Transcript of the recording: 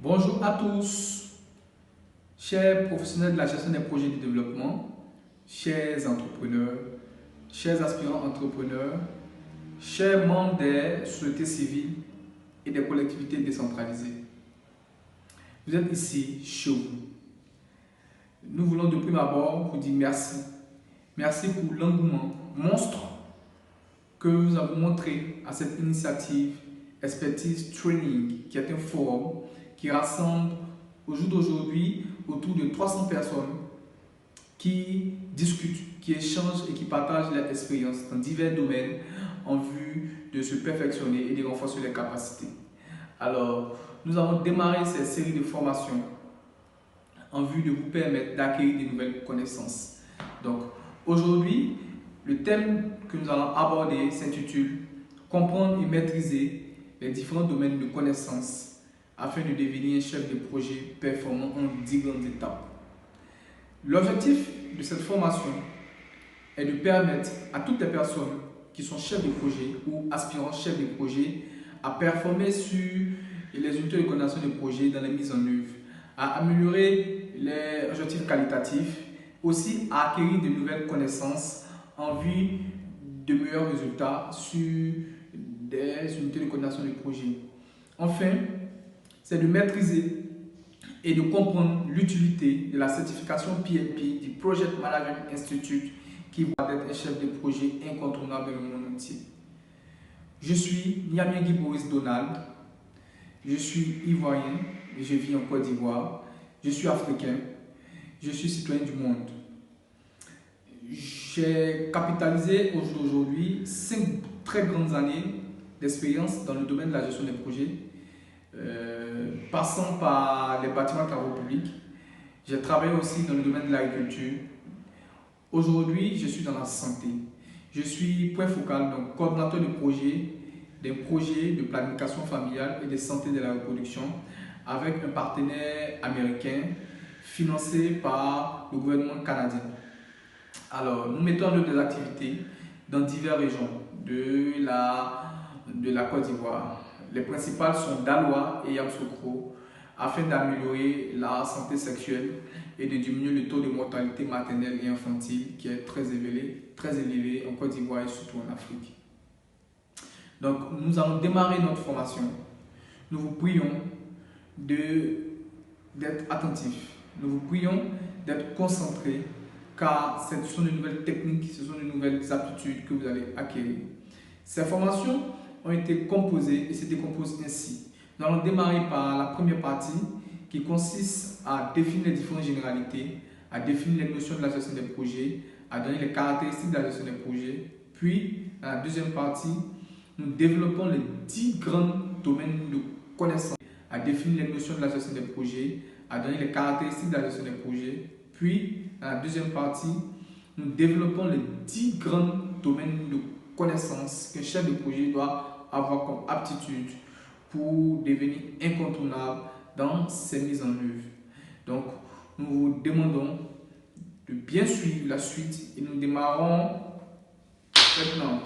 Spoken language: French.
Bonjour à tous, chers professionnels de la gestion des projets de développement, chers entrepreneurs, chers aspirants entrepreneurs, chers membres des sociétés civiles et des collectivités décentralisées. Vous êtes ici chez vous. Nous voulons de prime abord vous dire merci. Merci pour l'engouement monstre que vous avez montré à cette initiative Expertise Training, qui est un forum qui rassemble au jour d'aujourd'hui autour de 300 personnes qui discutent, qui échangent et qui partagent leur expérience dans divers domaines en vue de se perfectionner et de renforcer leurs capacités. Alors, nous avons démarré cette série de formations en vue de vous permettre d'acquérir de nouvelles connaissances. Donc, aujourd'hui, le thème que nous allons aborder s'intitule « Comprendre et maîtriser les différents domaines de connaissances afin de devenir un chef de projet performant en 10 grandes étapes ». L'objectif de cette formation est de permettre à toutes les personnes qui sont chefs de projet ou aspirants chefs de projet à performer sur les unités de coordination de projet dans les mises en œuvre, à améliorer les objectifs qualitatifs, aussi à acquérir de nouvelles connaissances en vue de meilleurs résultats sur des unités de coordination de projet. Enfin, c'est de maîtriser et de comprendre l'utilité de la certification PMP du Project Management Institute qui va être un chef de projet incontournable dans le monde entier. Je suis Niamien Guy Boris Donald, je suis ivoirien et je vis en Côte d'Ivoire, je suis africain, je suis citoyen du monde. J'ai capitalisé au jour d'aujourd'hui 5 très grandes années d'expérience dans le domaine de la gestion des projets, passant par les bâtiments de travaux publics. J'ai travaillé aussi dans le domaine de l'agriculture. Aujourd'hui, je suis dans la santé. Je suis point focal, donc coordinateur de projet, des projets de planification familiale et de santé de la reproduction avec un partenaire américain financé par le gouvernement canadien. Alors, nous mettons en œuvre des activités dans diverses régions de la Côte d'Ivoire. Les principales sont Daloa et Yamoussoukro afin d'améliorer la santé sexuelle et de diminuer le taux de mortalité maternelle et infantile qui est très élevé en Côte d'Ivoire et surtout en Afrique. Donc, nous allons démarrer notre formation. Nous vous prions d'être attentifs. Nous vous prions d'être concentrés car ce sont de nouvelles techniques, ce sont de nouvelles aptitudes que vous allez acquérir. Ces formations ont été composées et se décomposent ainsi. Nous allons démarrer par la première partie qui consiste à définir les différentes généralités, à définir les notions de la gestion des projets, à donner les caractéristiques de la gestion des projets. Puis, dans la deuxième partie, nous développons les 10 grands domaines de connaissances, à définir les notions de la gestion des projets, à donner les caractéristiques de la gestion des projets. Puis, dans la deuxième partie, nous développons les 10 grands domaines de connaissances qu'un chef de projet doit avoir comme aptitude pour devenir incontournable dans ses mises en œuvre. Donc, nous vous demandons de bien suivre la suite et nous démarrons maintenant.